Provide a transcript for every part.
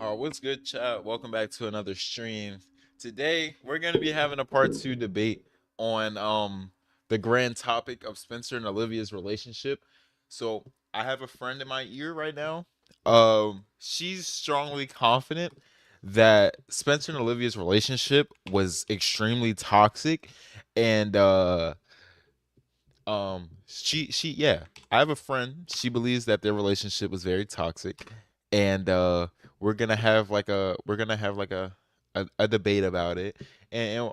All right, what's good, chat? Welcome back to another stream. Today we're going to be having a part two debate on the grand topic of Spencer and Olivia's relationship. So I have a friend in my ear right now. She's strongly confident that Spencer and Olivia's relationship was extremely toxic, and she yeah, I have a friend. She believes that their relationship was very toxic, and we're gonna have like a debate about it, and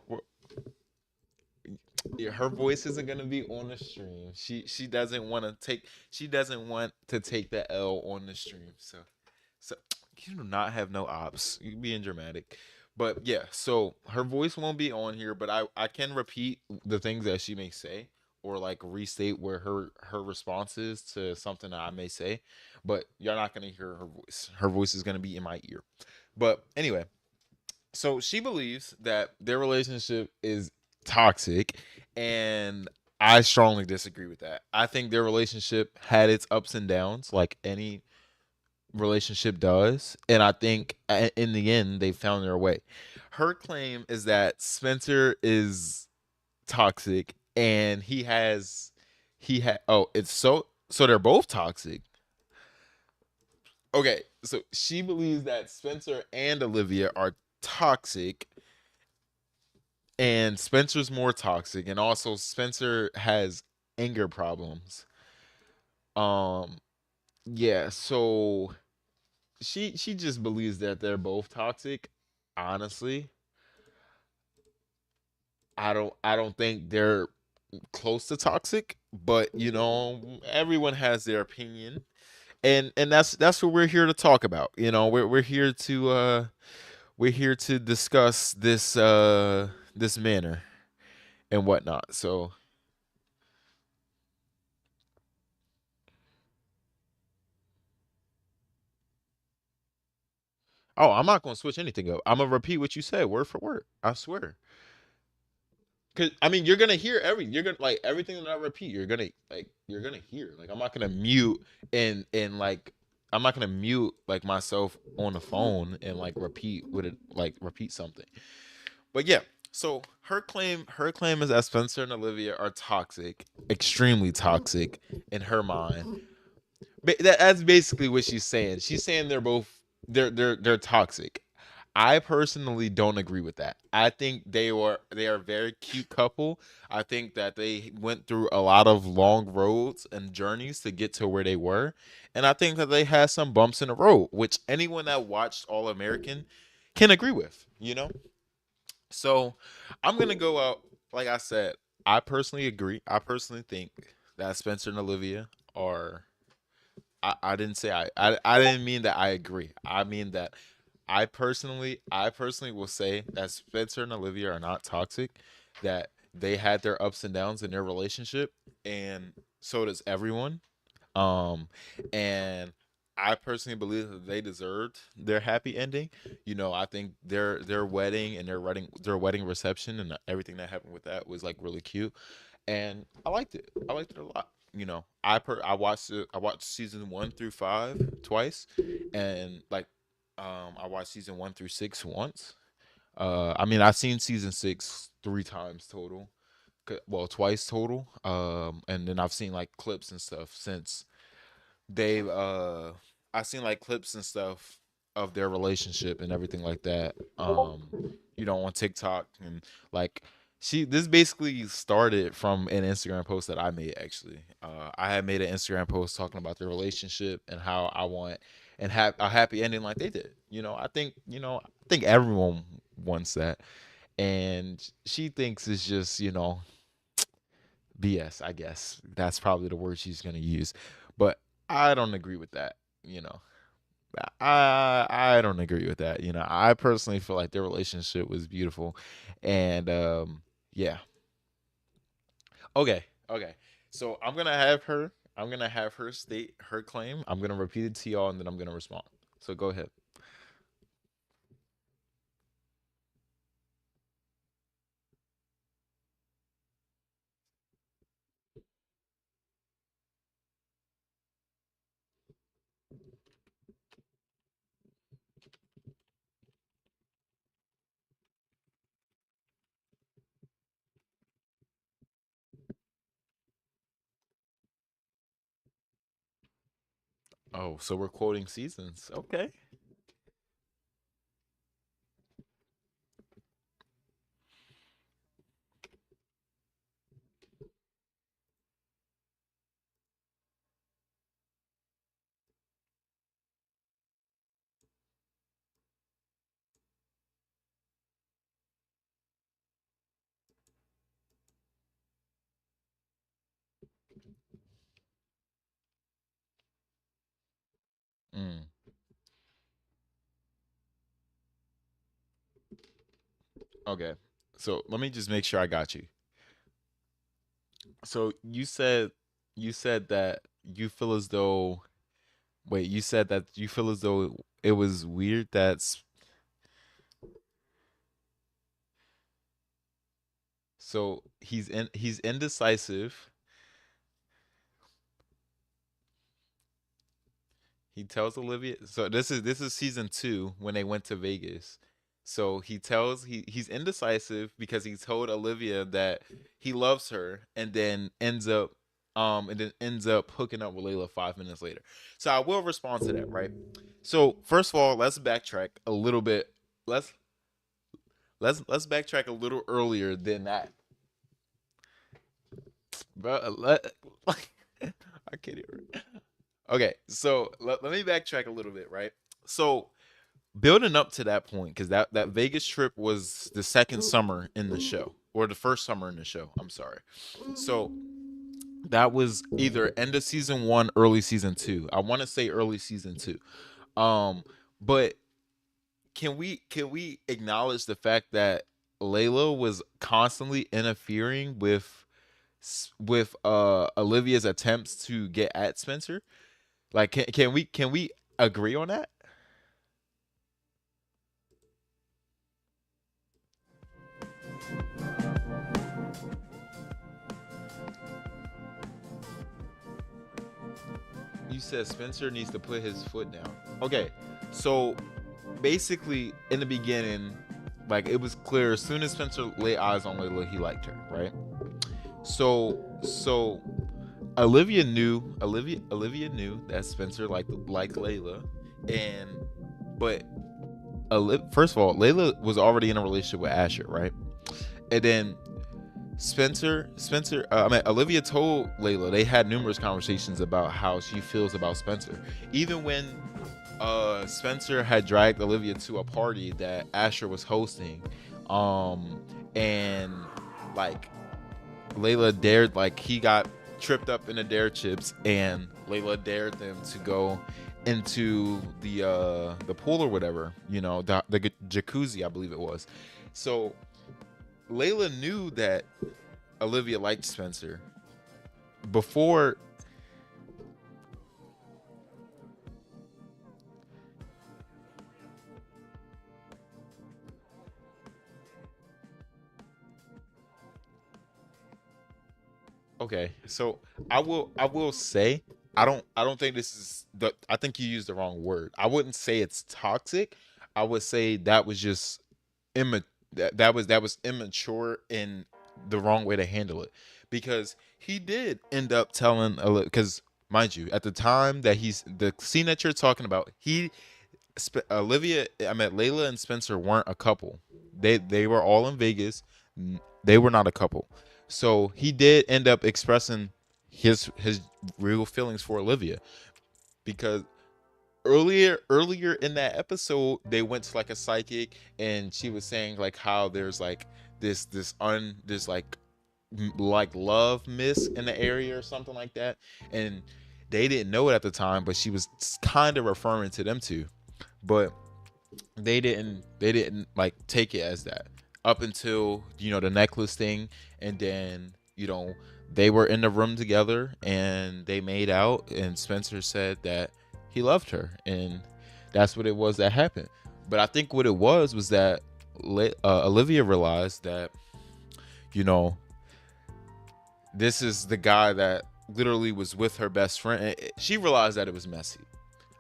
yeah, her voice isn't gonna be on the stream. She doesn't want to take the L on the stream. So you do not have no ops. You being dramatic. But yeah, so her voice won't be on here, but I can repeat the things that she may say or like restate where her response is to something that I may say. But you're not gonna hear her voice. Her voice is gonna be in my ear. But anyway, so she believes that their relationship is toxic, and I strongly disagree with that. I think their relationship had its ups and downs like any relationship does, and I think in the end they found their way. Her claim is that Spencer is toxic, and he had oh, it's so they're both toxic. Okay, so she believes that Spencer and Olivia are toxic, and Spencer's more toxic, and also Spencer has anger problems. Um yeah, so she just believes that they're both toxic. Honestly, I don't think they're close to toxic, but everyone has their opinion, and that's what we're here to talk about. We're here to discuss this manner and whatnot. So, oh, I'm not gonna switch anything up. I'm gonna repeat what you said word for word. I swear. Cause I mean, you're gonna like everything that I repeat. You're gonna hear. Like I'm not gonna mute and like I'm not gonna mute like myself on the phone and like repeat something. But yeah, so her claim is that Spencer and Olivia are toxic, extremely toxic in her mind. That's basically what she's saying. She's saying they're toxic. I personally don't agree with that. I think they are a very cute couple. I think that they went through a lot of long roads and journeys to get to where they were, and I think that they had some bumps in the road, which anyone that watched All American can agree with. So I'm gonna go out like I said. I personally agree. I personally think that Spencer and Olivia are I didn't say I didn't mean that I agree. I mean that I personally will say that Spencer and Olivia are not toxic, that they had their ups and downs in their relationship, and so does everyone. Um and I personally believe that they deserved their happy ending. I think their wedding and their wedding reception and everything that happened with that was like really cute, and I liked it. I liked it a lot. I watched season 1 through 5 twice, and like I watched season 1 through 6 once. I mean I've seen season 6 3 times total. Well, twice total. And then I've seen like clips and stuff since they've I've seen like clips and stuff of their relationship and everything like that. On TikTok, and like this basically started from an Instagram post that I made actually. I had made an Instagram post talking about their relationship and how I want and have a happy ending like they did. I think everyone wants that. And she thinks it's just, BS, I guess. That's probably the word she's gonna use. But I don't agree with that, you know. I don't agree with that. I personally feel like their relationship was beautiful. And yeah. Okay. Okay. So I'm gonna have her state her claim. I'm gonna repeat it to y'all and then I'm gonna respond. So go ahead. Oh, so we're quoting seasons. Okay. Mm. Okay. So let me just make sure I got you. So you said that you feel as though wait, you said that you feel as though it was weird that's so he's indecisive. He tells Olivia. So this is season 2 when they went to Vegas. So he's indecisive because he told Olivia that he loves her, and then ends up hooking up with Layla 5 minutes later. So I will respond to that, right? So first of all, let's backtrack a little bit. Let's let's backtrack a little earlier than that, bro. I can't even. Okay, so let me backtrack a little bit, right? So building up to that point, because that Vegas trip was the second summer in the show, or the first summer in the show. I'm sorry. So that was either end of season 1, early season 2. I want to say early season 2. But can we acknowledge the fact that Layla was constantly interfering with Olivia's attempts to get at Spencer? Like, can we agree on that? You said Spencer needs to put his foot down. Okay, so basically, in the beginning, like it was clear as soon as Spencer laid eyes on Layla, he liked her, right? So Olivia knew that Spencer liked Layla, and but first of all, Layla was already in a relationship with Asher, right? And then Olivia told Layla they had numerous conversations about how she feels about Spencer. Even when Spencer had dragged Olivia to a party that Asher was hosting, um, and like Layla dared, like he got tripped up in the dare chips, and Layla dared them to go into the pool or whatever, the jacuzzi, I believe it was. So Layla knew that Olivia liked Spencer before. Okay, so I will say I don't think this is the I think you used the wrong word. I wouldn't say it's toxic. I would say that was just that was immature and the wrong way to handle it, because he did end up telling, because mind you, at the time that he's the scene that you're talking about, Olivia, I mean Layla and Spencer weren't a couple. They were all in Vegas. They were not a couple. So he did end up expressing his real feelings for Olivia, because earlier in that episode they went to like a psychic, and she was saying like how there's like this like love miss in the area or something like that, and they didn't know it at the time, but she was kind of referring to them two. But they didn't like take it as that up until the necklace thing, and then they were in the room together and they made out, and Spencer said that he loved her, and that's what it was that happened. But I think what it was that Olivia realized that you know this is the guy that literally was with her best friend. She realized that it was messy.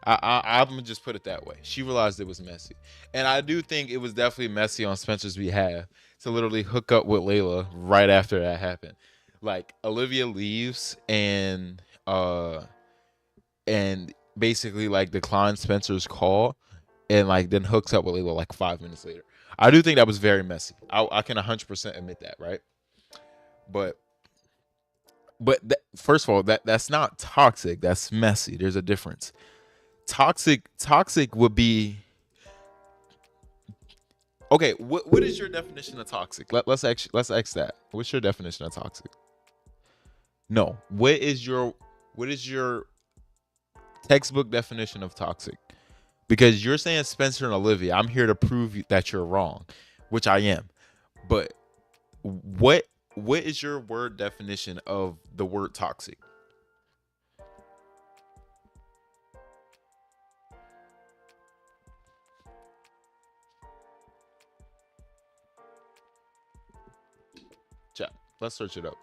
I'm gonna just put it that way. She realized it was messy, and I do think it was definitely messy on Spencer's behalf to literally hook up with Layla right after that happened. Like Olivia leaves, and basically like declines Spencer's call and like then hooks up with Layla like 5 minutes later. I do think that was very messy. I can 100% admit that, right? But first of all, that's not toxic. That's messy. There's a difference. Toxic would be okay. What is your definition of toxic? Let's ask that. What's your definition of toxic? No. What is your textbook definition of toxic? Because you're saying Spencer and Olivia. I'm here to prove that you're wrong, which I am. But what what is your word definition of the word toxic? Chat. Let's search it up.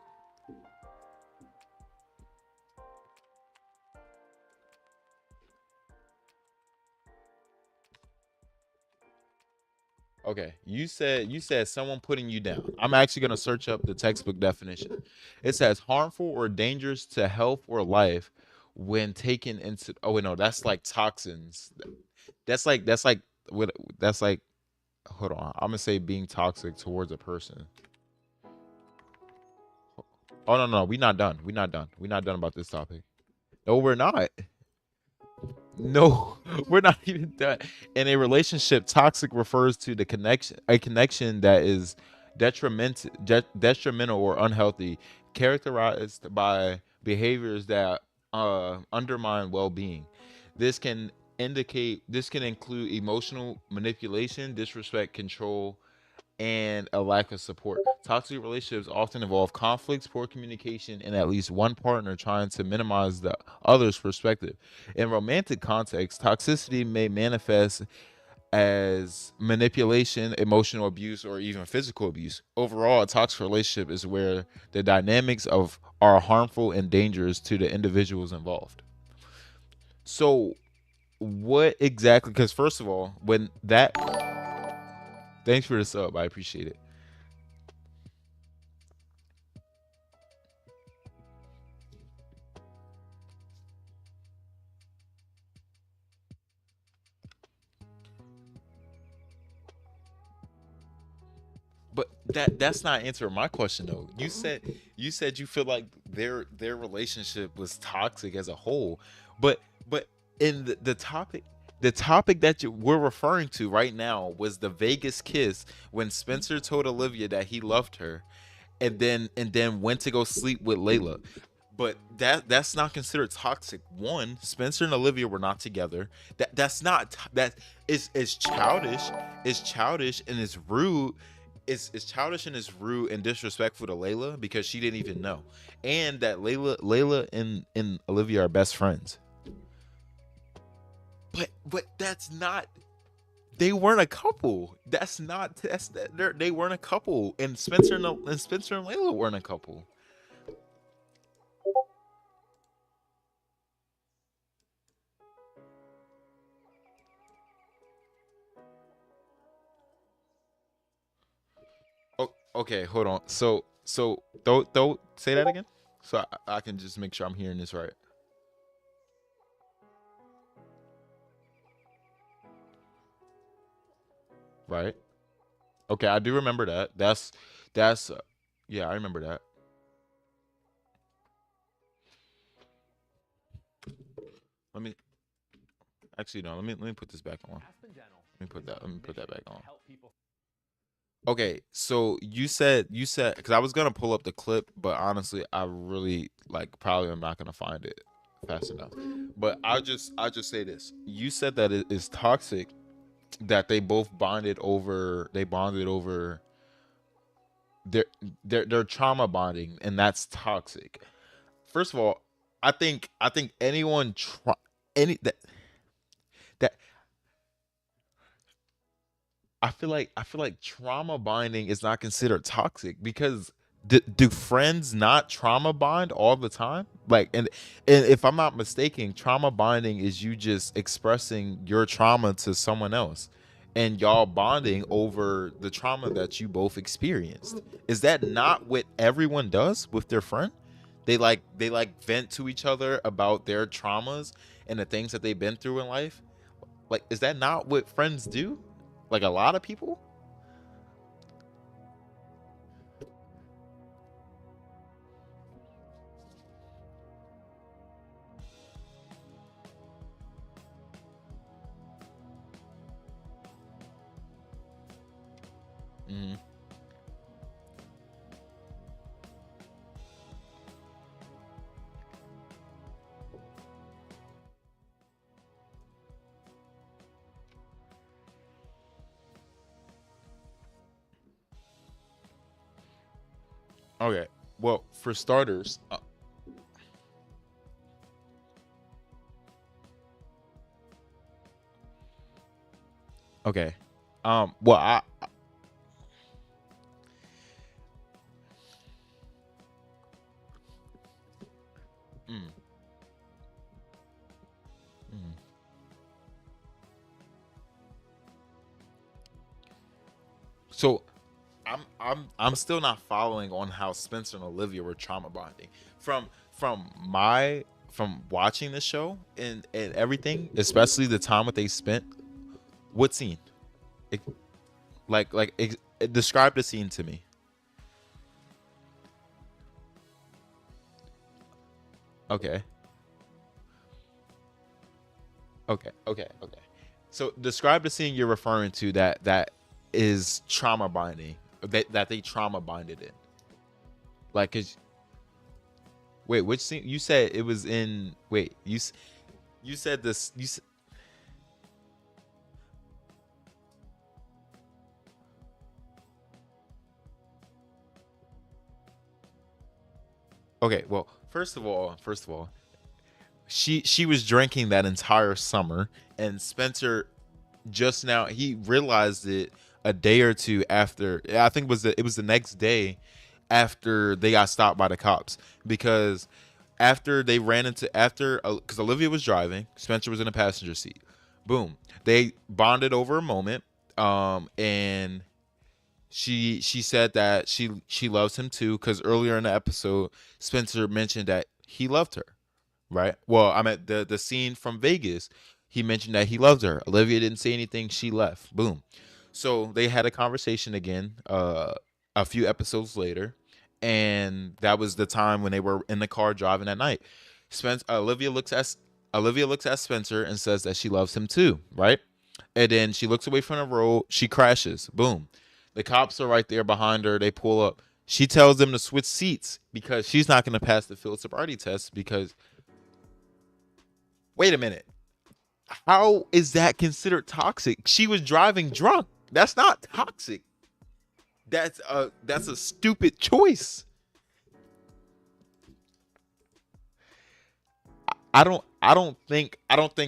Okay, you said someone putting you down. I'm actually gonna search up the textbook definition. It says harmful or dangerous to health or life when taken into. Oh wait, no, that's like toxins. That's like what that's like. Hold on, I'm gonna say being toxic towards a person. Oh no, no, we not done. We not done. We not done about this topic. No, we're not. No, we're not even done. In a relationship, toxic refers to a connection that is detrimental or unhealthy, characterized by behaviors that undermine well-being. This can include emotional manipulation, disrespect, control, and a lack of support. Toxic relationships often involve conflicts, poor communication, and at least one partner trying to minimize the other's perspective. In romantic context, toxicity may manifest as manipulation, emotional abuse, or even physical abuse. Overall, a toxic relationship is where the dynamics of are harmful and dangerous to the individuals involved. So, what exactly? Because first of all, when that, thanks for the sub, I appreciate it. But that's not answering my question though. You said you feel like their relationship was toxic as a whole, but but in the topic that we're referring to right now was the Vegas kiss when Spencer told Olivia that he loved her, and then went to go sleep with Layla. But that's not considered toxic. One, Spencer and Olivia were not together. That's not that is childish. Is childish and is rude. Is childish and is rude and disrespectful to Layla because she didn't even know, and that Layla and Olivia are best friends. But that's not. They weren't a couple. That's not. They weren't a couple. And Spencer and Layla weren't a couple. Oh, okay, hold on. So don't say that again. So I can just make sure I'm hearing this right. Right. Okay, I do remember that. That's yeah, I remember that. Let me actually no. Let me put this back on. Let me put that back on. Okay, so you said because I was gonna pull up the clip, but honestly, I really like probably am not gonna find it fast enough. But I just say this. You said that it is toxic that they bonded over their their trauma bonding, and that's toxic. First of all, I think anyone any that I feel like trauma bonding is not considered toxic because do friends not trauma bond all the time? Like and if I'm not mistaken, trauma bonding is you just expressing your trauma to someone else and y'all bonding over the trauma that you both experienced. Is that not what everyone does with their friend? They vent to each other about their traumas and the things that they've been through in life. Like, is that not what friends do? Like a lot of people. Hmm. Okay. Well, for starters, okay. Well, mm, mm. So I'm still not following on how Spencer and Olivia were trauma bonding. From watching the show and everything, especially the time that they spent. What scene? It, describe the scene to me. Okay. Okay. So describe the scene you're referring to that is trauma bonding. That they trauma bonded in. Like, 'cause wait, which scene? You said it was in. Wait, you said this. Okay. Well, first of all, she was drinking that entire summer, and Spencer just now he realized it a day or two after. I think it was the next day after they got stopped by the cops, because after they ran into after because Olivia was driving, Spencer was in the passenger seat. Boom, they bonded over a moment, and she said that she loves him too, because earlier in the episode Spencer mentioned that he loved her, right? Well, I'm at the scene from Vegas. He mentioned that he loved her. Olivia didn't say anything. She left. Boom. So they had a conversation again, a few episodes later, and that was the time when they were in the car driving at night. Spence Olivia looks at Spencer and says that she loves him too, right? And then she looks away from the road. She crashes. Boom. The cops are right there behind her. They pull up. She tells them to switch seats because she's not going to pass the field sobriety test. Because wait a minute, how is that considered toxic? She was driving drunk. That's not toxic. That's a stupid choice. I don't think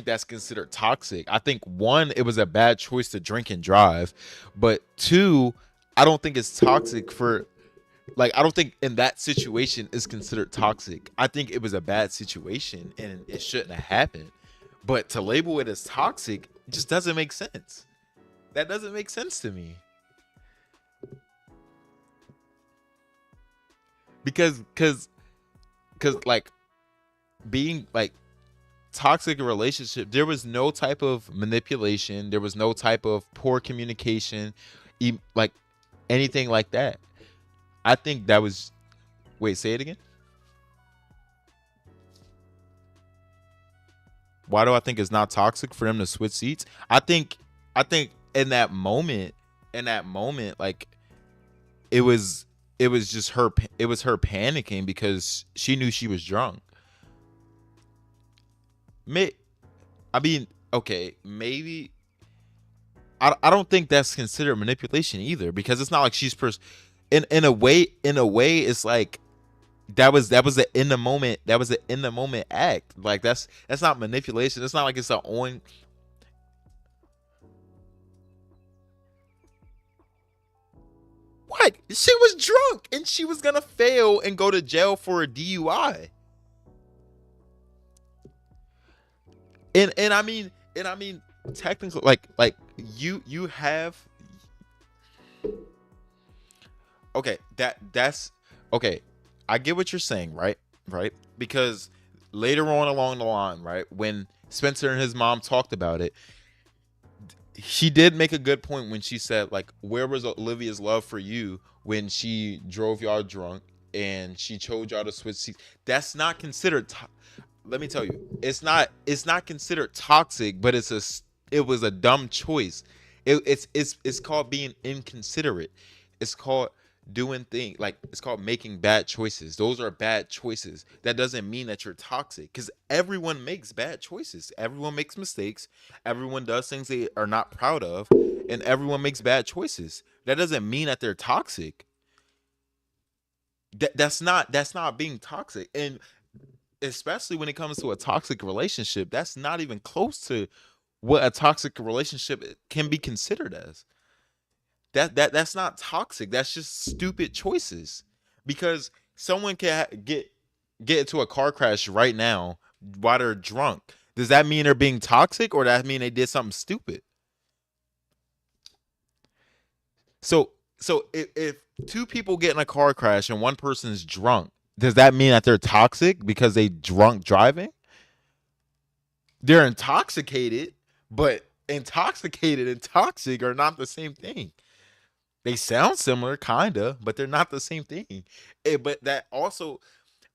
that's considered toxic. I think one, it was a bad choice to drink and drive, but two, I don't think it's toxic for like I don't think in that situation is considered toxic. I think it was a bad situation and it shouldn't have happened. But to label it as toxic just doesn't make sense. That doesn't make sense to me. Because like being like toxic relationship, there was no type of manipulation, there was no type of poor communication, like anything like that. I think that was wait, say it again. Why do I think it's not toxic for them to switch seats? I think in that moment, like it was it was just her it was her panicking because she knew she was drunk. May I mean, okay, maybe I don't think that's considered manipulation either, because it's not like in a way it's like that was the in the moment that was the in the moment act. Like that's not manipulation. It's not like it's a on. What? She was drunk and she was gonna fail and go to jail for a DUI. And I mean technically, like you have okay, that's okay. I get what you're saying, right? right? Because later on along the line, right, when Spencer and his mom talked about it, she did make a good point when she said, like, where was Olivia's love for you when she drove y'all drunk and she chose y'all to switch seats? That's not considered let me tell you, it's not considered toxic, but it was a dumb choice. It's called being inconsiderate. It's called doing things like, it's called making bad choices. Those are bad choices. That doesn't mean that you're toxic, because everyone makes bad choices. Everyone makes mistakes. Everyone does things they are not proud of, and everyone makes bad choices. That doesn't mean that they're toxic. That's not being toxic. And especially when it comes to a toxic relationship, that's not even close to what a toxic relationship can be considered as. That's not toxic. That's just stupid choices. Because someone can get into a car crash right now while they're drunk. Does that mean they're being toxic, or does that mean they did something stupid? So if two people get in a car crash and one person's drunk, does that mean that they're toxic because they drunk driving? They're intoxicated, but intoxicated and toxic are not the same thing. They sound similar, kinda, but they're not the same thing. But that also,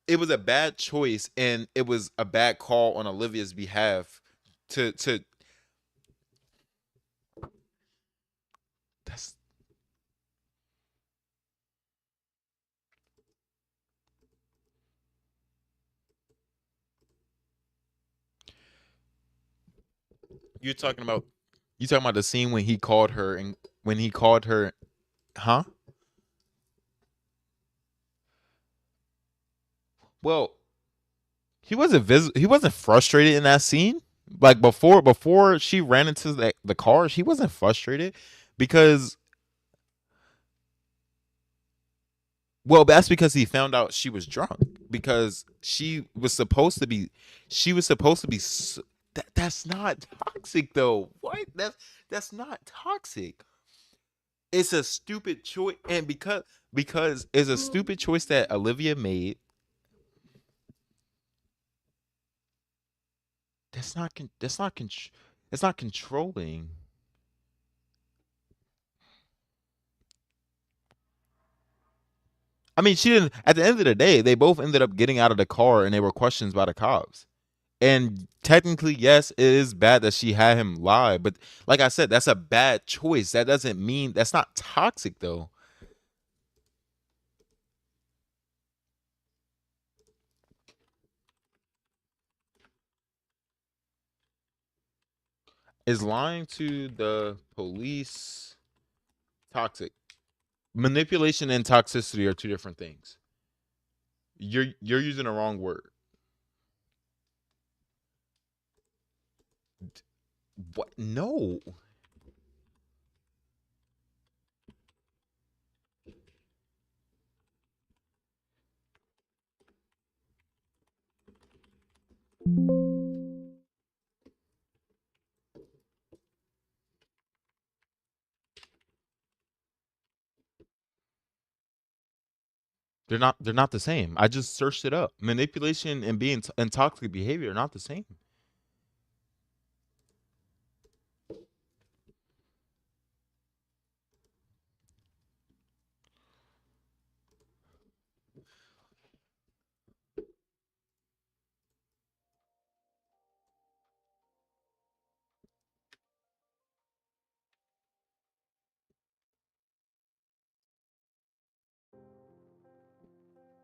it was a bad choice, and it was a bad call on Olivia's behalf. To That's, you're talking about you talking about the scene when he called her, and when he called her, huh? Well, he wasn't frustrated in that scene. Like, before she ran into the car, he wasn't frustrated because, well, that's because he found out she was drunk, because she was supposed to be that's not toxic though. What? That's not toxic. It's a stupid choice, and because it's a stupid choice that Olivia made. That's not controlling. I mean, she didn't. At the end of the day, they both ended up getting out of the car, and they were questioned by the cops. And technically, yes, it is bad that she had him lie, but like I said, that's a bad choice. That doesn't mean that's not toxic though. Is lying to the police toxic? Manipulation and toxicity are two different things. You're using the wrong word. What? No, they're not. They're not the same. I just searched it up. Manipulation and being and toxic behavior are not the same.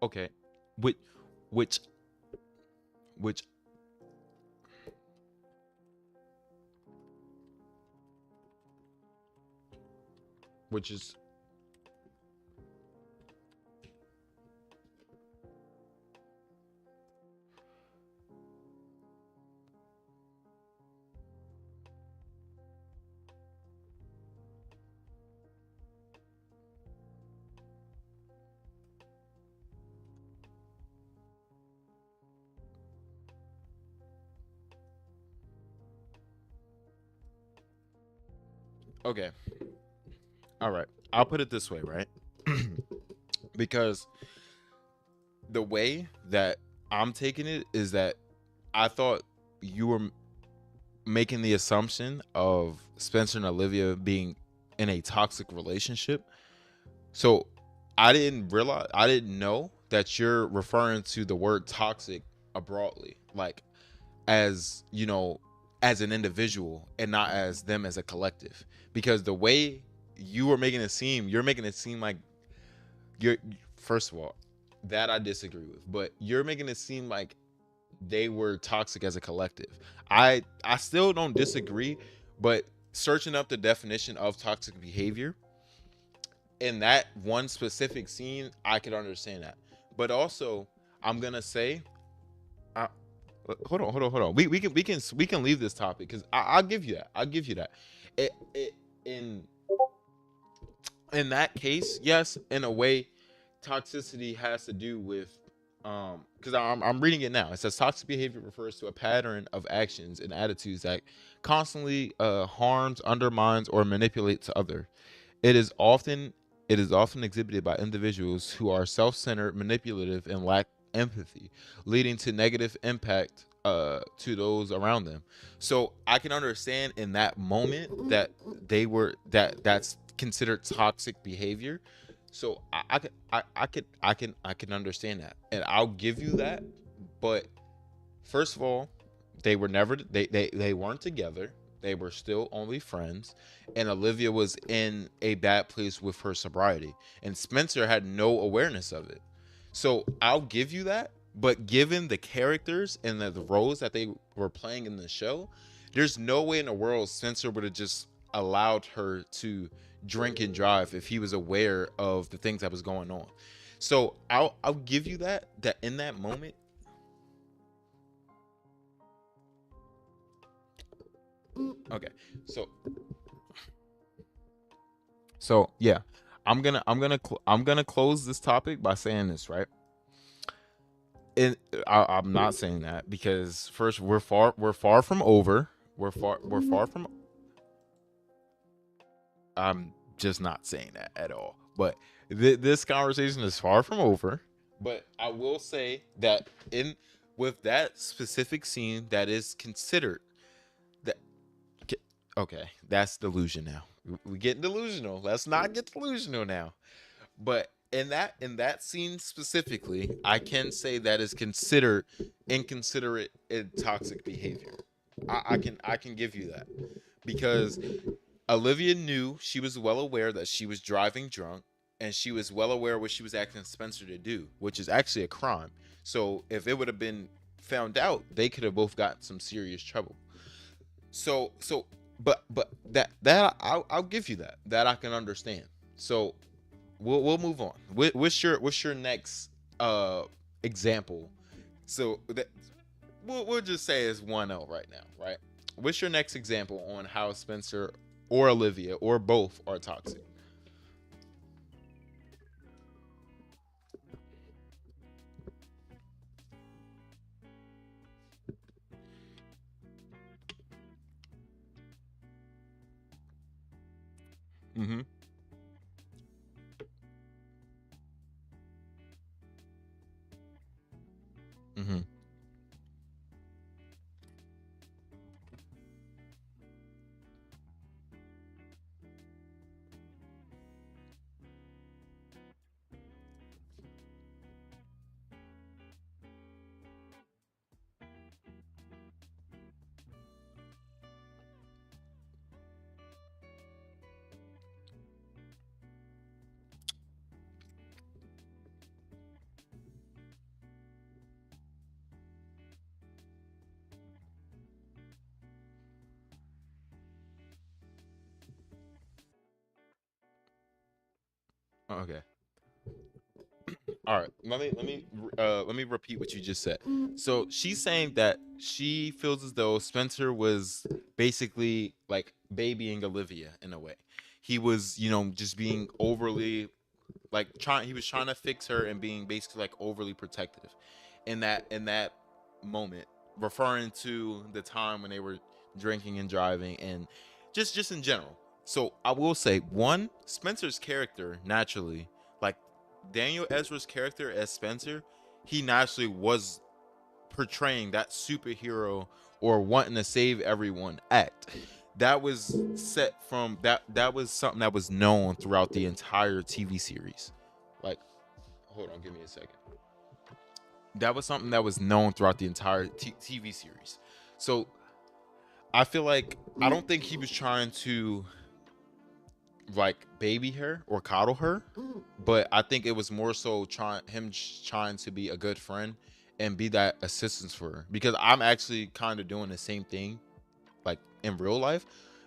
Okay, which which which which is okay. All right. I'll put it this way, right? Because the way that I'm taking it is that I thought you were making the assumption of Spencer and Olivia being in a toxic relationship. So I didn't know that you're referring to the word toxic broadly, like as as an individual and not as them as a collective. Because the way you're making it seem like you're, first of all, that I disagree with, but you're making it seem like they were toxic as a collective. I still don't disagree, but searching up the definition of toxic behavior in that one specific scene, I could understand that. But also, I'm gonna say, uh, hold on. We can leave this topic because I'll give you that. I'll give you that. It in in that case, yes, in a way, toxicity has to do with because I'm reading it now. It says toxic behavior refers to a pattern of actions and attitudes that constantly harms, undermines, or manipulates other. It is often it is often exhibited by individuals who are self-centered, manipulative, and lack empathy, leading to negative impact to those around them. So I can understand in that moment that that's considered toxic behavior. So I can understand that, and I'll give you that. But first of all, they weren't together. They were still only friends, and Olivia was in a bad place with her sobriety, and Spencer had no awareness of it. So I'll give you that. But given the characters and the roles that they were playing in the show, there's no way in the world Spencer would have just allowed her to drink and drive if he was aware of the things that was going on. So I'll give you that in that moment. Okay. So yeah, I'm gonna close this topic by saying this, right? And I'm not saying that because first we're far from over. We're far from. I'm just not saying that at all. But this conversation is far from over. But I will say that in with that specific scene that is considered that okay, that's delusion now. We getting delusional. Let's not get delusional now. But in that scene specifically, I can say that is considered inconsiderate and toxic behavior. I can give you that because Olivia knew, she was well aware that she was driving drunk, and she was well aware what she was asking Spencer to do, which is actually a crime. So if it would have been found out, they could have both gotten some serious trouble. So but I'll give you that I can understand. So we'll move on. What's your next example? So that we'll just say it's 1-0 right now, right? What's your next example on how Spencer or Olivia or both are toxic? Mm-hmm. Mm-hmm. Okay. All right. Let me repeat what you just said. So she's saying that she feels as though Spencer was basically like babying Olivia in a way. He was, just being overly like trying he was trying to fix her and being basically like overly protective in that moment, referring to the time when they were drinking and driving and just in general. So I will say, one, Spencer's character naturally, like Daniel Ezra's character as Spencer, he naturally was portraying that superhero or wanting to save everyone act. That was set from that was something that was known throughout the entire TV series. Like, hold on, give me a second. That was something that was known throughout the entire TV series. So I feel like I don't think he was trying to like baby her or coddle her, but I think it was more so trying to be a good friend and be that assistance for her. Because I'm actually kind of doing the same thing, like in real life,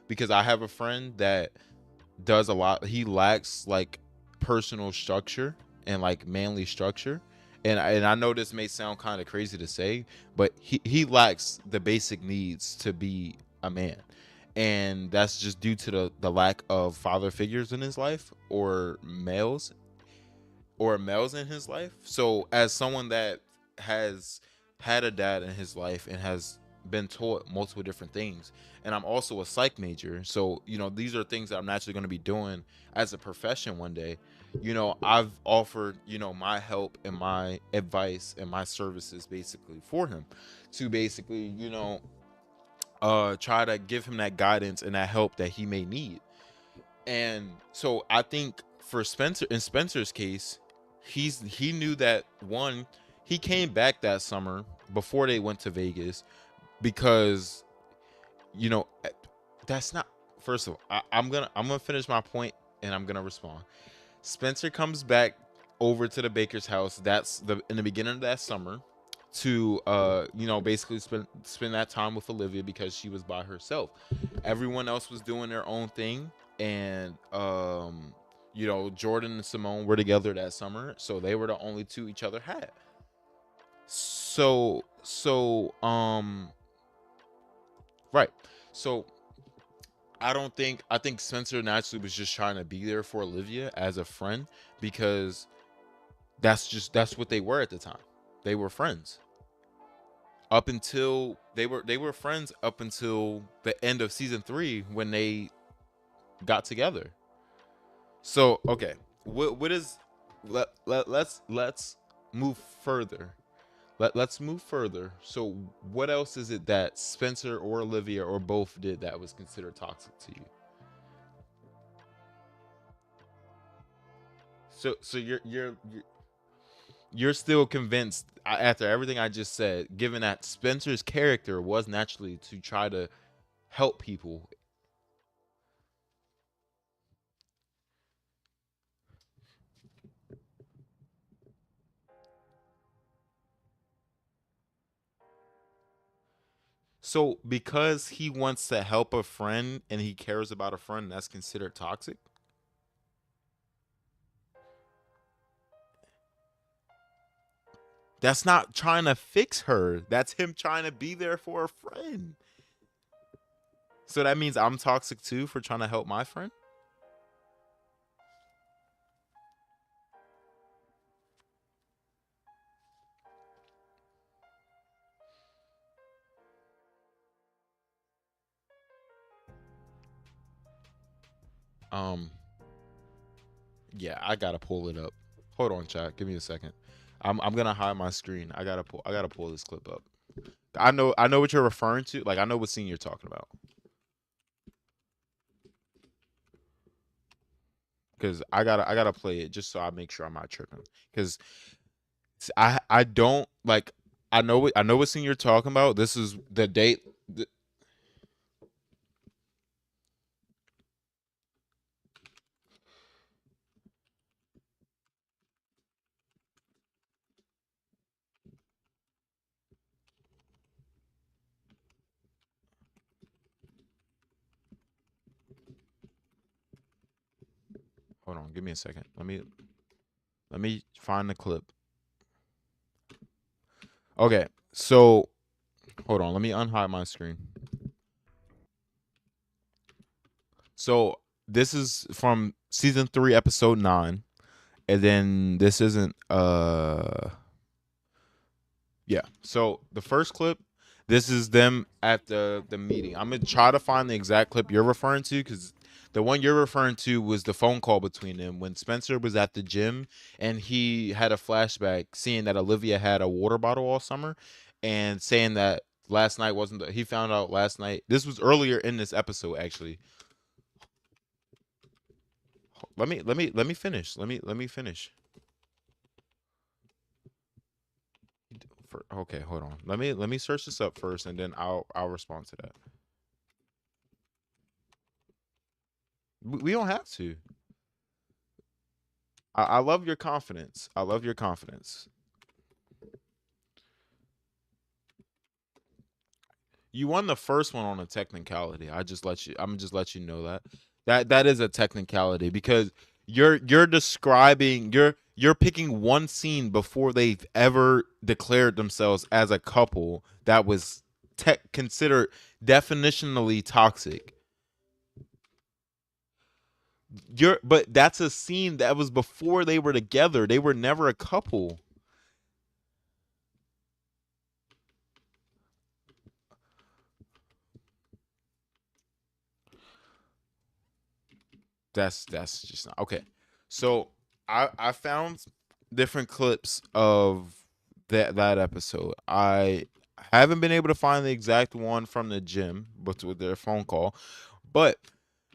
because I have a friend that does a lot. He lacks like personal structure and like manly structure. And I know this may sound kind of crazy to say, but he lacks the basic needs to be a man. And that's just due to the lack of father figures in his life or males in his life. So as someone that has had a dad in his life and has been taught multiple different things, and I'm also a psych major, so these are things that I'm naturally going to be doing as a profession one day. I've offered my help and my advice and my services basically for him to basically try to give him that guidance and that help that he may need. And so I think for Spencer, in Spencer's case, he knew that one, he came back that summer before they went to Vegas because you know eh, that's not, first of all, I'm gonna finish my point and I'm gonna respond. Spencer comes back over to the Baker's house. That's the in the beginning of that summer to basically spend that time with Olivia because she was by herself. Everyone else was doing their own thing, and Jordan and Simone were together that summer, so they were the only two each other had. So right. So I think Spencer naturally was just trying to be there for Olivia as a friend because that's what they were at the time. They were friends. Up until they were friends up until the end of season 3 when they got together. So, okay. What is let's move further. Let's move further. So, what else is it that Spencer or Olivia or both did that was considered toxic to you? So you're still convinced after everything I just said, given that Spencer's character was naturally to try to help people. So because he wants to help a friend and he cares about a friend, that's considered toxic. That's not trying to fix her. That's him trying to be there for a friend. So that means I'm toxic too for trying to help my friend. Um, yeah, I gotta pull it up. Hold on, chat. Give me a second. I'm gonna hide my screen. I gotta pull this clip up. I know what you're referring to. Like I know what scene you're talking about. Because I gotta play it just so I make sure I'm not tripping. Because I don't like I know what scene you're talking about. This is the date. Hold on, give me a second. Let me find the clip. Okay, so hold on. Let me unhide my screen. So this is from season 3, episode 9, and then this isn't yeah. So the first clip, this is them at the meeting. I'm gonna try to find the exact clip you're referring to because the one you're referring to was the phone call between them when Spencer was at the gym and he had a flashback seeing that Olivia had a water bottle all summer, and saying that last night wasn't he found out last night. This was earlier in this episode actually. Let me finish. Let me finish. Okay, hold on. Let me search this up first, and then I'll respond to that. We don't have to. I love your confidence. I love your confidence. You won the first one on a technicality. I'm just let you know that. That is a technicality because you're describing you're picking one scene before they've ever declared themselves as a couple that was considered definitionally toxic. But that's a scene that was before they were together. They were never a couple. That's just not okay. So I found different clips of that episode. I haven't been able to find the exact one from the gym, but with their phone call. But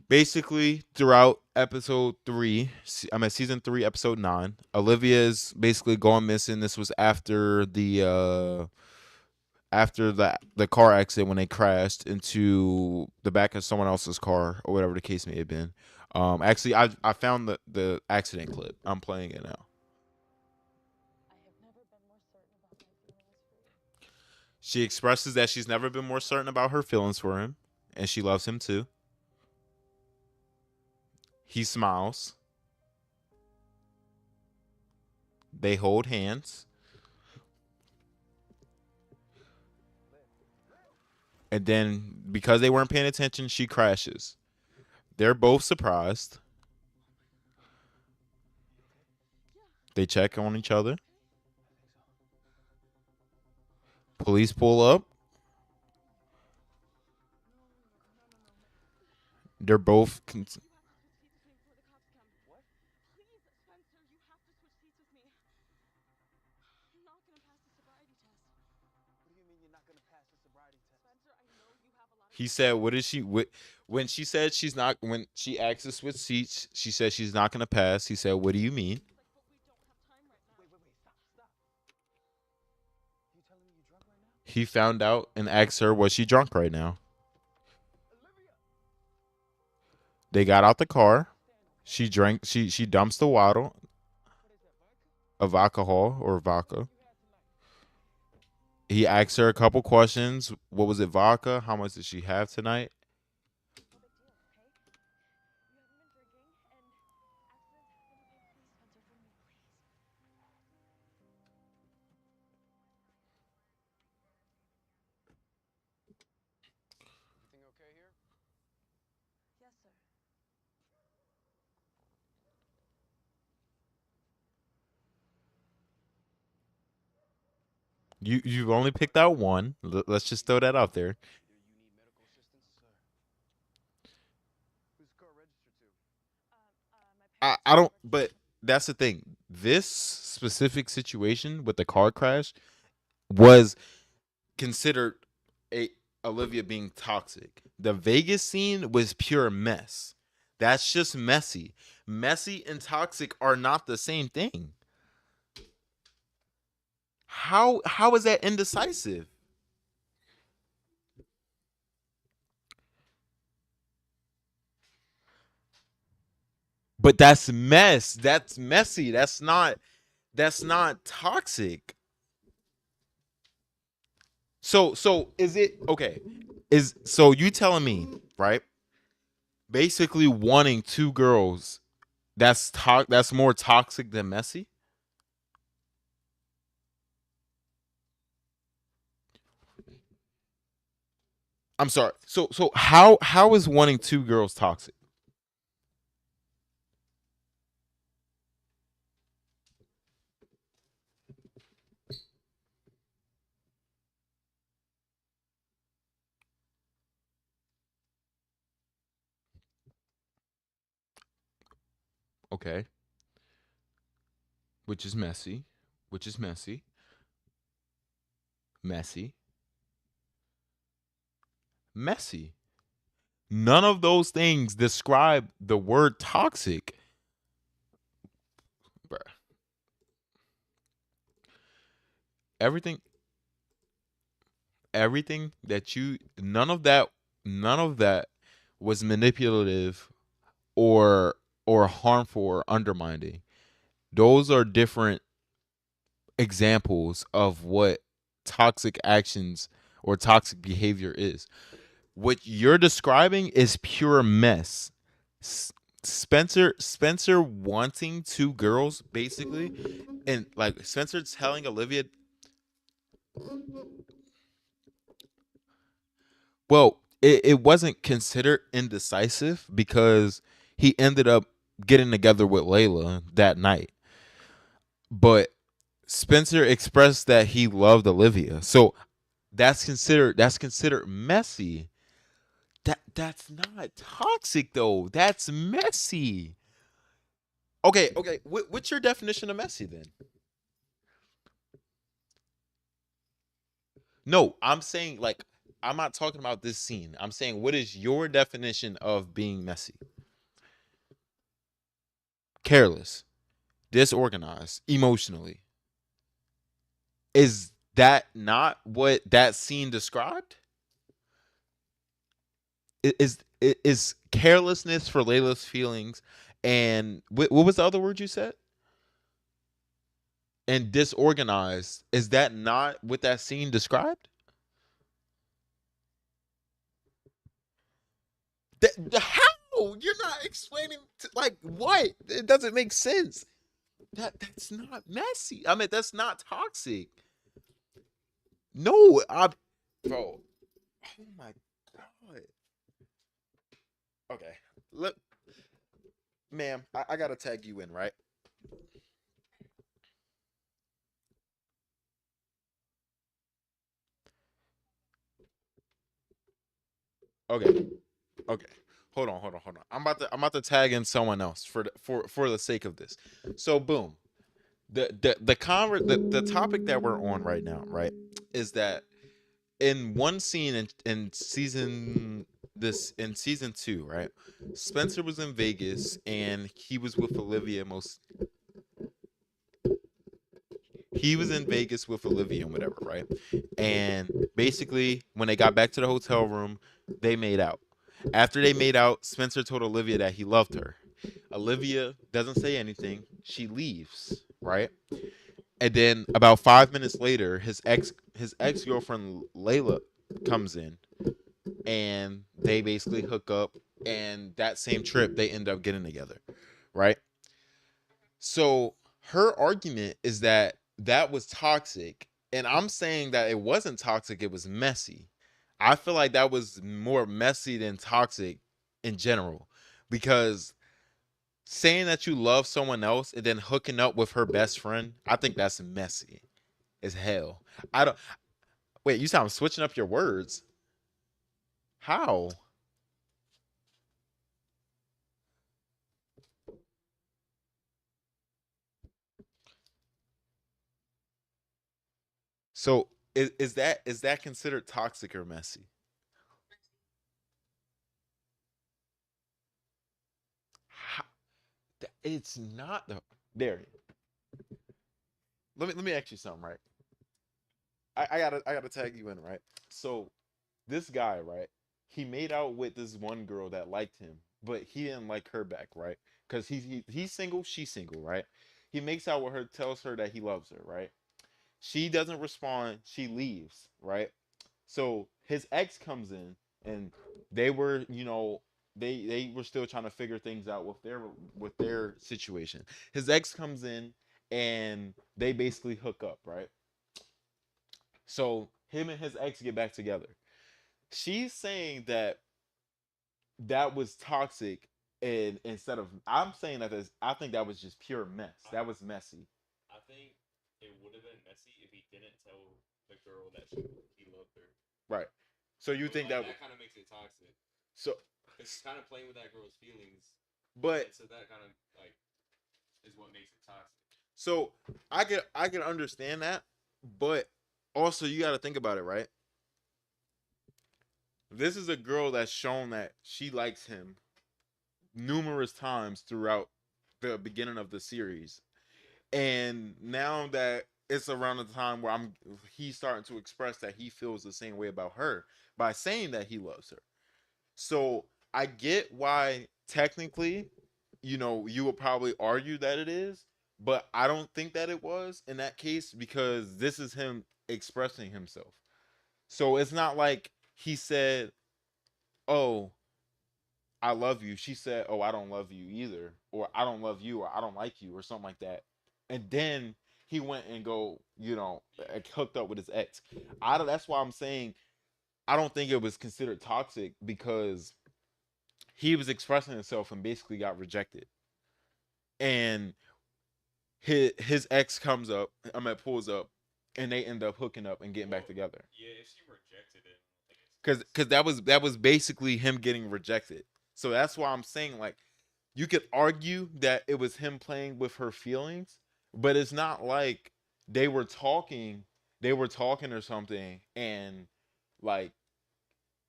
basically, throughout episode three, I'm at season three, episode nine. Olivia's basically going missing. This was after the car accident when they crashed into the back of someone else's car or whatever the case may have been. Actually, I found the accident clip. I'm playing it now. She expresses that she's never been more certain about her feelings for him, and she loves him too. He smiles. They hold hands, and then because they weren't paying attention, she crashes. They're both surprised. They check on each other. Police pull up. They're both. He said, "What is she?" When she said she's not, when she asked us with seats, she said she's not gonna pass. He said, "What do you mean?" He found out and asked her, "Was she drunk right now?" They got out the car. She drank. She dumps the bottle of alcohol or vodka. He asked her a couple questions. What was it? Vodka? How much did she have tonight? You've only picked out one. Let's just throw that out there. I don't. But that's the thing. This specific situation with the car crash was considered a Olivia being toxic. The Vegas scene was pure mess. That's just messy. Messy and toxic are not the same thing. How is that indecisive? But that's mess. That's messy. That's not toxic. So is it okay? Is so you telling me, right? Basically wanting two girls that's more toxic than messy? I'm sorry. So how is wanting two girls toxic? Okay, which is messy, which is messy. messy, messy. None of those things describe the word toxic. Bruh. Everything everything that you none of that was manipulative or harmful or undermining. Those are different examples of what toxic actions or toxic behavior is. What you're describing is pure mess. Spencer wanting two girls basically, and like Spencer telling Olivia, well, it wasn't considered indecisive because he ended up getting together with Layla that night. But Spencer expressed that he loved Olivia. So that's considered messy. That's not toxic though. That's messy. Okay, okay. What's your definition of messy then? No, I'm saying like I'm not talking about this scene. I'm saying what is your definition of being messy? Careless, disorganized, emotionally. Is that not what that scene described? Is carelessness for Layla's feelings and what was the other word you said? And disorganized. Is that not what that scene described? How? You're not explaining like what? It doesn't make sense. That's not messy. I mean, that's not toxic. No, I bro. Oh my god. Okay. Look, ma'am, I gotta tag you in, right? Okay. Okay. Hold on. I'm about to tag in someone else for the sake of this. So boom. The topic that we're on right now, right, is that in one scene in season 2, right? Spencer was in Vegas and he was with Olivia most he was in Vegas with Olivia and whatever, right? And basically, when they got back to the hotel room, they made out. After they made out, Spencer told Olivia that he loved her. Olivia doesn't say anything. She leaves, right? And then about 5 minutes later, his ex girlfriend Layla comes in, and they basically hook up. And that same trip, they end up getting together, right? So her argument is that that was toxic, and I'm saying that it wasn't toxic, it was messy. I feel like that was more messy than toxic in general, because saying that you love someone else and then hooking up with her best friend, I think that's messy as hell. I don't wait, you sound switching up your words. How? So is that considered toxic or messy? How, it's not the there. Let me ask you something, right? I gotta tag you in, right? So this guy, right? He made out with this one girl that liked him, but he didn't like her back, right? Because he's single, she's single, right? He makes out with her, tells her that he loves her, right? She doesn't respond. She leaves, right? So his ex comes in, and they were, they were still trying to figure things out with their situation. His ex comes in, and they basically hook up, right? So him and his ex get back together. She's saying that that was toxic, and instead of I'm saying that I think that was just pure mess. That was messy. I think it would have been messy if he didn't tell the girl that he loved her. Right. So you But think like that that kind of makes it toxic so because he's kind of playing with that girl's feelings, but and so that kind of like is what makes it toxic. so I can understand that, but Also, you got to think about it, right? This is a girl that's shown that she likes him numerous times throughout the beginning of the series. And now that it's around the time where he's starting to express that he feels the same way about her by saying that he loves her. So I get why technically, you would probably argue that it is, but I don't think that it was in that case because this is him expressing himself. So it's not like he said, "Oh, I love you." She said, "Oh, I don't love you either," or "I don't love you," or "I don't like you," or something like that. And then he went and hooked up with his ex. That's why I'm saying I don't think it was considered toxic because he was expressing himself and basically got rejected. And his ex comes up, pulls up, and they end up hooking up and getting back together. Yeah, if she rejected it, like Because that was basically him getting rejected. So that's why I'm saying like you could argue that it was him playing with her feelings, but it's not like they were talking, or something, and like,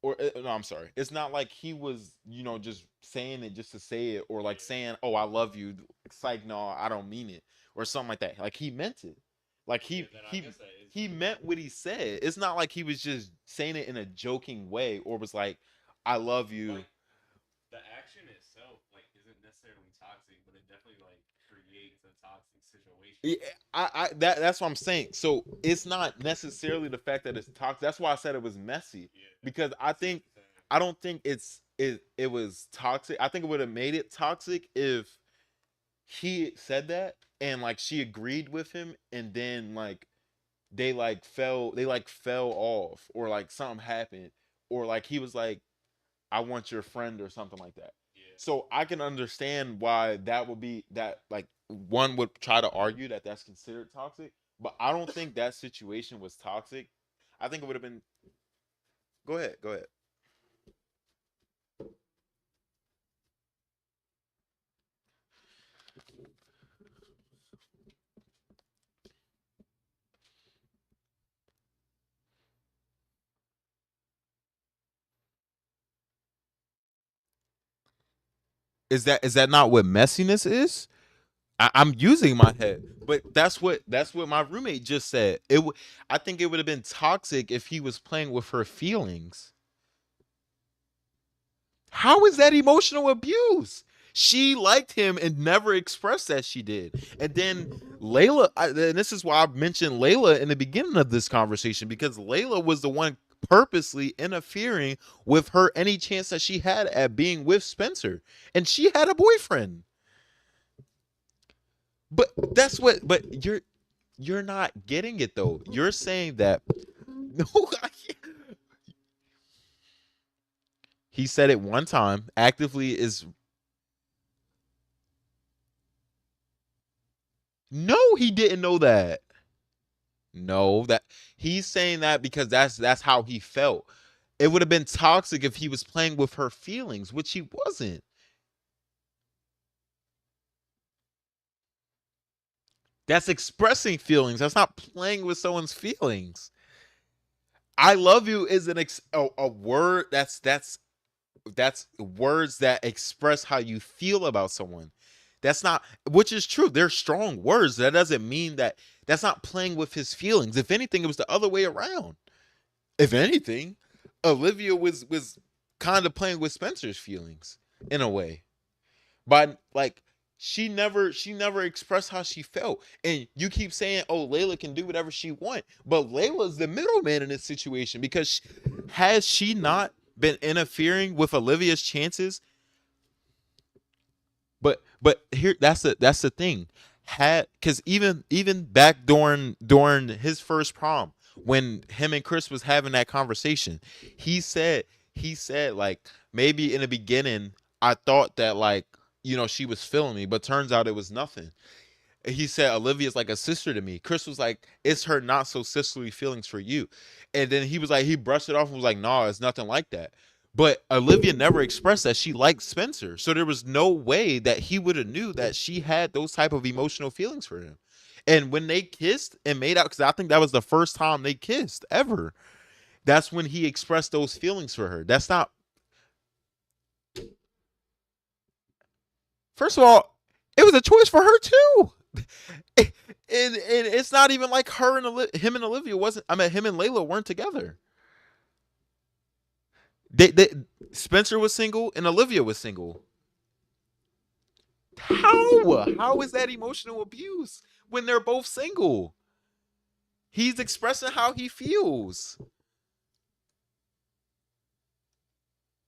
or no, I'm sorry, it's not like he was, just saying it just to say it, or like saying, "Oh, I love you." It's like, no, I don't mean it, or something like that. Like he meant it. Like yeah, he then I he guess that is he true. meant what he said. It's not like he was just saying it in a joking way, or was like, "I love you." Like the action itself, like isn't necessarily toxic, but it definitely like creates a toxic situation. Yeah, that's what I'm saying. So it's not necessarily the fact that it's toxic. That's why I said it was messy, Yeah, because I see what you're saying. I don't think it was toxic. I think it would have made it toxic if he said that and like she agreed with him, and then like they fell off, or like something happened, or like he was like, "I want your friend," or something like that. Yeah, So I can understand why that would be that, like, one would try to argue that that's considered toxic, but I don't think that situation was toxic. I think it would have been. Go ahead, go ahead. Is that not what messiness is? I'm using my head, but that's what my roommate just said. I think it would have been toxic if he was playing with her feelings. How is that emotional abuse? She liked him and never expressed that she did. And then Layla, and this is why I mentioned Layla in the beginning of this conversation, because Layla was the one purposely interfering with her any chance that she had at being with Spencer. And she had a boyfriend. But you're not getting it though. You're saying that no, I can't. He said it one time, actively is. No, he didn't know that. No, that he's saying that because that's how he felt. It would have been toxic if he was playing with her feelings, which he wasn't. That's expressing feelings. That's not playing with someone's feelings. I love you is a word that's words that express how you feel about someone. That's not, which is true. They're strong words. That doesn't mean that that's not playing with his feelings. If anything, it was the other way around. If anything, Olivia was kind of playing with Spencer's feelings in a way. But like she never expressed how she felt. And you keep saying, "Oh, Layla can do whatever she want," but Layla's the middleman in this situation because has she not been interfering with Olivia's chances? But here that's the thing. Had Because even back during his first prom, when him and Chris was having that conversation, he said he said like, maybe in the beginning I thought that, like, she was feeling me, but turns out it was nothing. He said Olivia's like a sister to me. Chris was like, it's her not so sisterly feelings for you. And then he was like, he brushed it off and was like, nah, it's nothing like that. But Olivia never expressed that she liked Spencer. So there was no way that he would have knew that she had those type of emotional feelings for him. And when they kissed and made out, because I think that was the first time they kissed ever, that's when he expressed those feelings for her. That's not, first of all, it was a choice for her too. And it's not even like her and him and Olivia wasn't. I mean, him and Layla weren't together. They Spencer was single and Olivia was single. How is that emotional abuse when they're both single? He's expressing how he feels.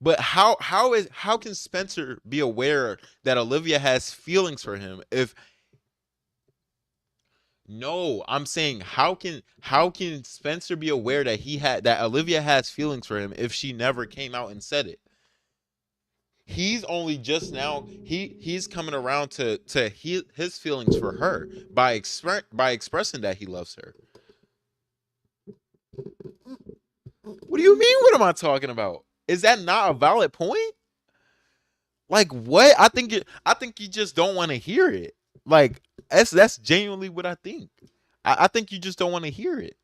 But how can Spencer be aware that Olivia has feelings for him if no, I'm saying how can Spencer be aware that Olivia has feelings for him if she never came out and said it? He's only just now he's coming around to his feelings for her by expressing that he loves her. What do you mean? What am I talking about? Is that not a valid point? Like what? I think you just don't want to hear it. Like that's genuinely what I think. I think you just don't want to hear it.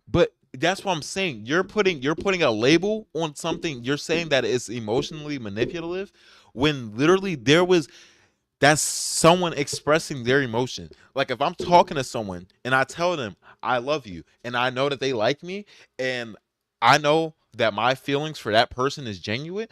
But that's what I'm saying. You're putting a label on something. You're saying that it's emotionally manipulative when literally that's someone expressing their emotion. Like if I'm talking to someone and I tell them I love you and I know that they like me and I know that my feelings for that person is genuine,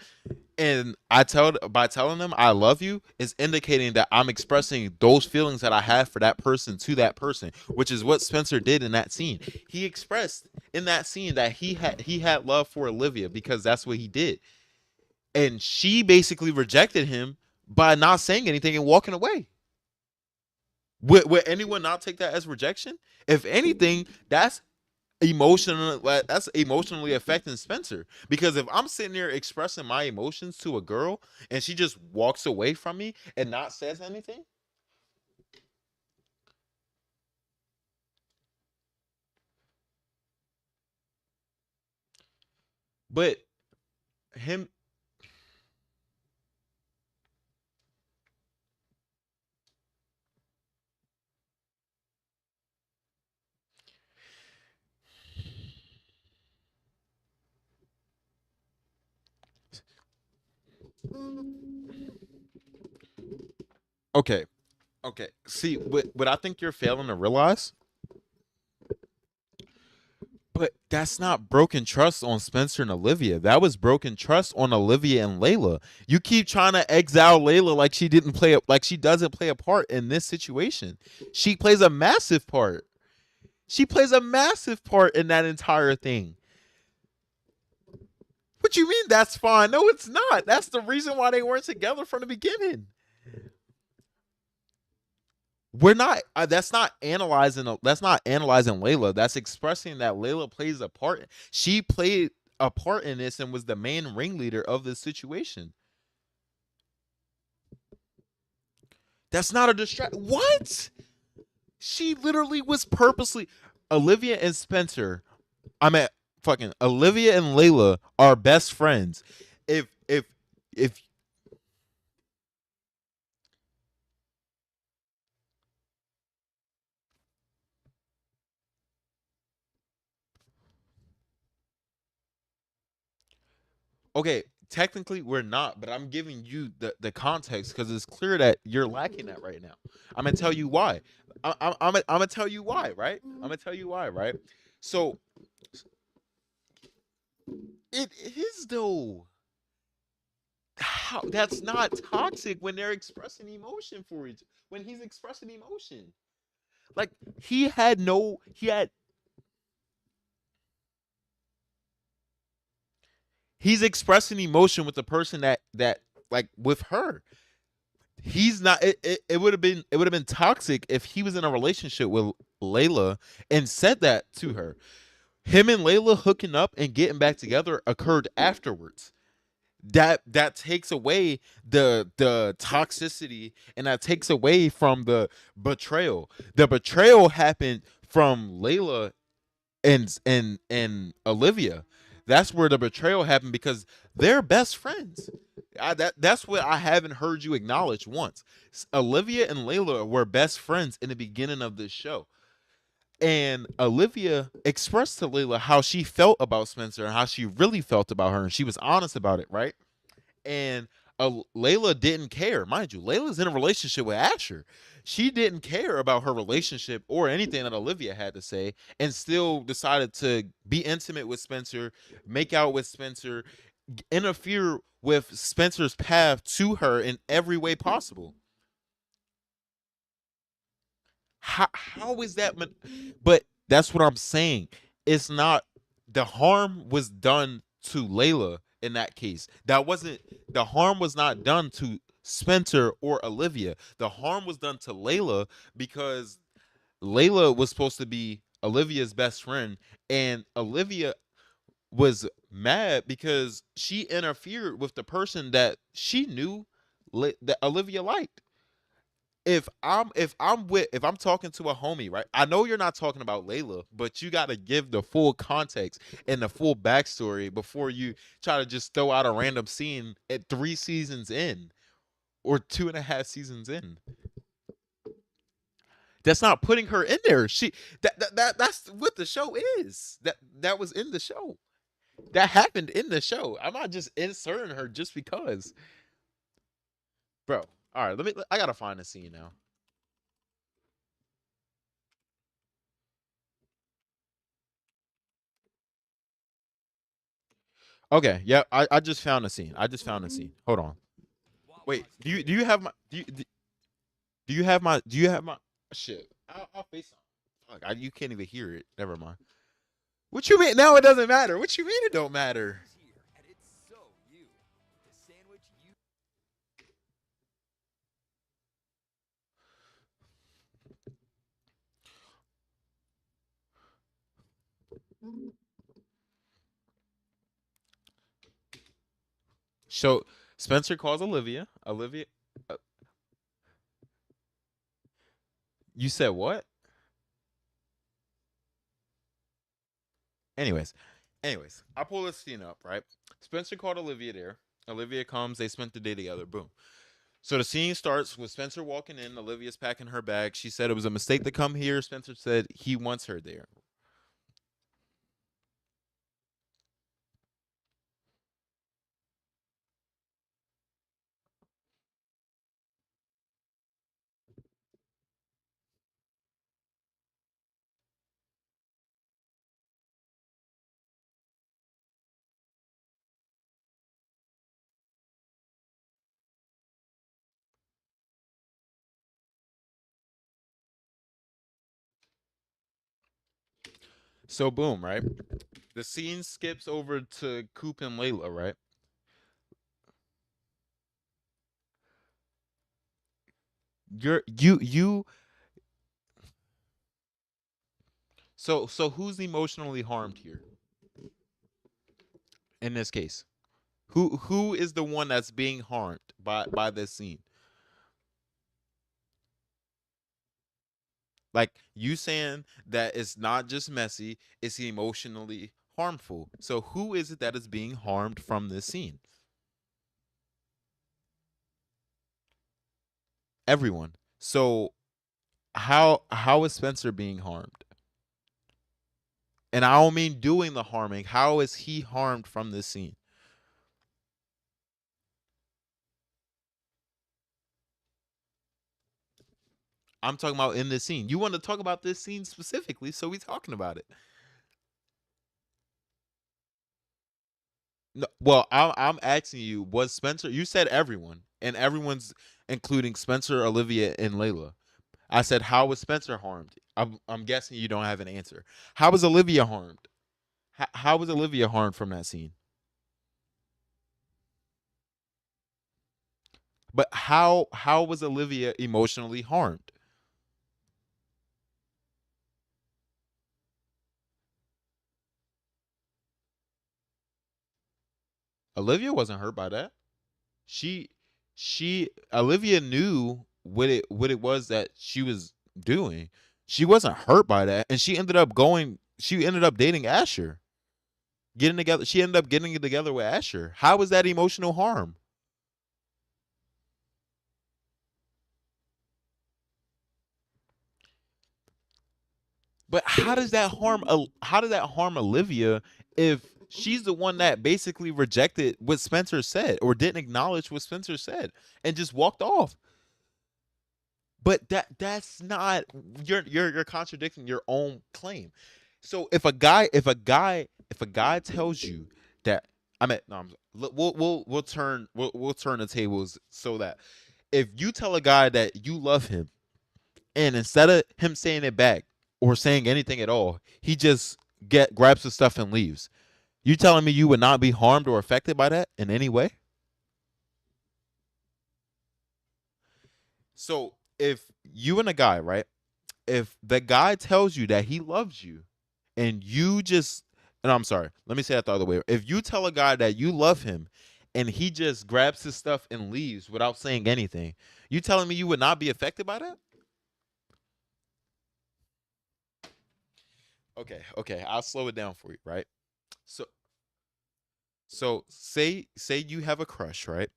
and I tell by telling them I love you is indicating that I'm expressing those feelings that I have for that person to that person, which is what Spencer did in that scene. He expressed in that scene that he had love for Olivia because that's what he did, and she basically rejected him by not saying anything and walking away. Would anyone not take that as rejection? If anything, that's emotionally affecting Spencer. Because if I'm sitting there expressing my emotions to a girl and she just walks away from me and not says anything, but him, okay, okay. See, what I think you're failing to realize, but that's not broken trust on Spencer and Olivia. That was broken trust on Olivia and Layla. You keep trying to exile Layla like she doesn't play a part in this situation. She plays a massive part. She plays a massive part in that entire thing. What you mean that's fine? No, it's not. That's the reason why they weren't together from the beginning. We're not. That's not analyzing. That's not analyzing Layla. That's expressing that Layla plays a part. She played a part in this and was the main ringleader of this situation. That's not a distract. What? She literally was purposely. Olivia and Spencer. I mean, fucking Olivia and Layla are best friends. If okay, technically we're not, but I'm giving you the context because it's clear that you're lacking that right now. I'm gonna tell you why. I'm gonna tell you why, right? I'm gonna tell you why, right? So it is though. How that's not toxic when they're expressing emotion for each. When he's expressing emotion, like he's expressing emotion with the person that like with her. He's not it would have been toxic if he was in a relationship with Layla and said that to her. Him and Layla hooking up and getting back together occurred afterwards. That takes away the toxicity and that takes away from the betrayal. The betrayal happened from Layla and Olivia. That's where the betrayal happened because they're best friends. That's what I haven't heard you acknowledge once. Olivia and Layla were best friends in the beginning of this show. And Olivia expressed to Layla how she felt about Spencer and how she really felt about her, and she was honest about it, right? And Layla didn't care, mind you. Layla's in a relationship with Asher. She didn't care about her relationship or anything that Olivia had to say, and still decided to be intimate with Spencer, make out with Spencer, interfere with Spencer's path to her in every way possible. How is that? But that's what I'm saying. It's not, the harm was done to Layla in that case. That wasn't, the harm was not done to Spencer or Olivia. The harm was done to Layla because Layla was supposed to be Olivia's best friend, and Olivia was mad because she interfered with the person that she knew that Olivia liked. If I'm talking to a homie, right? I know you're not talking about Layla, but you got to give the full context and the full backstory before you try to just throw out a random scene at 3 seasons in or 2.5 seasons in. That's not putting her in there. That's what the show is. That was in the show. That happened in the show. I'm not just inserting her just because, bro. All right, I gotta find the scene now. Okay, yeah, I just found a scene. I just found a scene. Hold on. Wait, do you have my do you have my shit? I'll face on. Fuck, you can't even hear it. Never mind. What you mean? Now it doesn't matter. What you mean it don't matter? So Spencer calls Olivia. Olivia, uh, you said what? Anyways, I pull this scene up. Right. Spencer called Olivia there. Olivia comes. They spent the day together. Boom. So the scene starts with Spencer walking in. Olivia's packing her bag. She said it was a mistake to come here. Spencer said he wants her there. So boom, right? The scene skips over to Coop and Layla, right? You. So who's emotionally harmed here in this case? Who is the one that's being harmed by this scene? Like you saying that it's not just messy, it's emotionally harmful. So who is it that is being harmed from this scene? Everyone. So how is Spencer being harmed? And I don't mean doing the harming. How is he harmed from this scene? I'm talking about in this scene. You want to talk about this scene specifically, so we talking about it. No, well, I'm asking you, was Spencer? You said everyone, and everyone's including Spencer, Olivia, and Layla. I said, how was Spencer harmed? I'm guessing you don't have an answer. How was Olivia harmed? How was Olivia harmed from that scene? But how was Olivia emotionally harmed? Olivia wasn't hurt by that. She she Olivia knew what it was that she was doing. She wasn't hurt by that, and she ended up dating Asher. Getting together, she ended up getting together with Asher. How was that emotional harm? But how does that harm Olivia if she's the one that basically rejected what Spencer said or didn't acknowledge what Spencer said and just walked off? But that's not, you're contradicting your own claim. So if a guy tells you that, I mean, no, we'll turn the tables so that if you tell a guy that you love him, and instead of him saying it back or saying anything at all, he just grabs the stuff and leaves. You telling me you would not be harmed or affected by that in any way? So if you and a guy, right? If the guy tells you that he loves you and you just, and I'm sorry, let me say that the other way. If you tell a guy that you love him and he just grabs his stuff and leaves without saying anything, you telling me you would not be affected by that? Okay, I'll slow it down for you, right? So say you have a crush, right?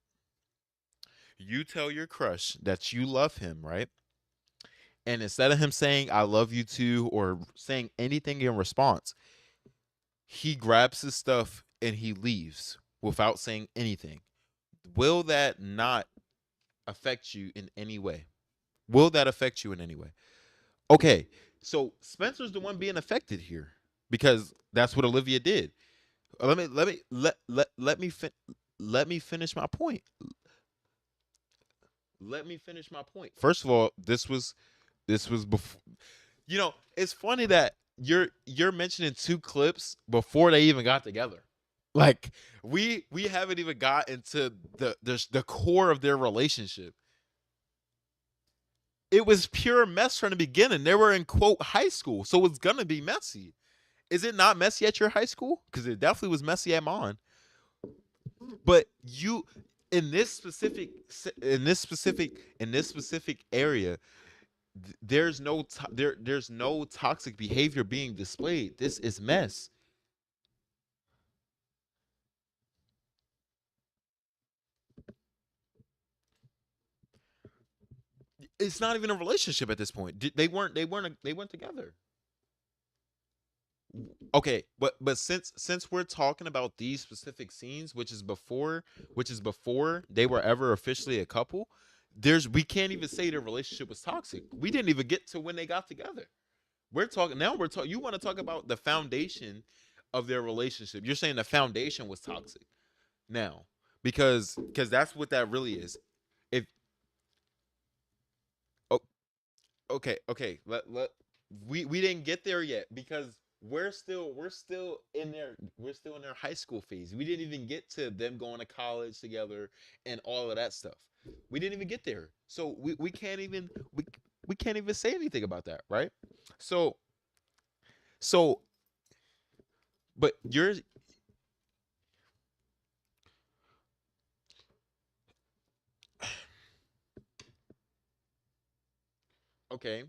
You tell your crush that you love him, right? And instead of him saying I love you too or saying anything in response, he grabs his stuff and he leaves without saying anything. Will that not affect you in any way? Will that affect you in any way? Okay, so Spencer's the one being affected here because that's what Olivia did. Let me let me finish my point. Let me finish my point. First of all, this was before. You know, it's funny that you're mentioning two clips before they even got together. Like we haven't even got into the core of their relationship. It was pure mess from the beginning. They were in quote high school, so it's gonna be messy. Is it not messy at your high school? Because it definitely was messy at mine. But you, in this specific in this specific area, there's no toxic behavior being displayed. This is mess. It's not even a relationship at this point. They weren't together. Okay, but since we're talking about these specific scenes, which is before they were ever officially a couple, there's we can't even say their relationship was toxic. We didn't even get to when they got together. We're talking now. We're talking. You want to talk about the foundation of their relationship? You're saying the foundation was toxic now because that's what that really is. If oh, okay, we didn't get there yet because we're still in their high school phase. We didn't even get to them going to college together and all of that stuff. We didn't even get there, so we can't even we can't even say anything about that, right? So so but you're okay.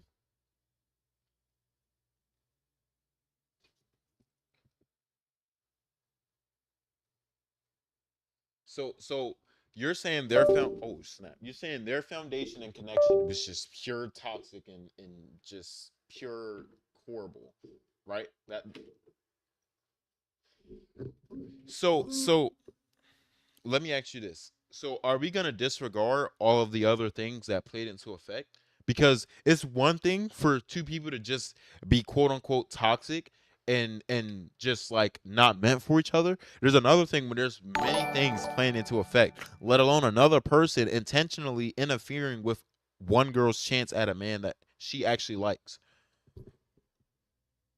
So you're saying their oh snap. You're saying their foundation and connection was just pure toxic and just pure horrible, right? That so let me ask you this. So are we gonna disregard all of the other things that played into effect? Because it's one thing for two people to just be quote unquote toxic and just like not meant for each other. There's another thing when there's many things playing into effect, let alone another person intentionally interfering with one girl's chance at a man that she actually likes.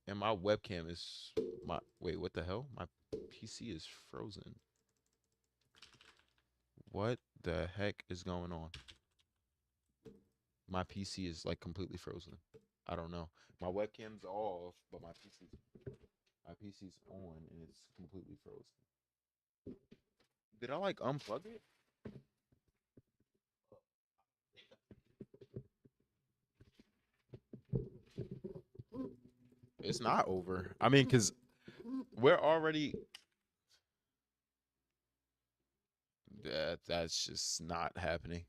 And my webcam is my wait, what the hell? My PC is frozen. What the heck is going on? My PC is like completely frozen. I don't know. My webcam's off, but my PC's on and it's completely frozen. Did I like unplug it? It's not over. I mean, cause we're already that's just not happening.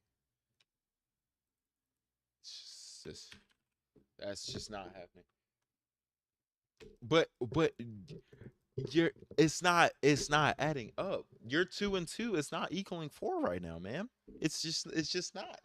It's just, that's just not happening. but you're it's not adding up. Your 2 and 2 is not equaling 4 right now, man. It's just not.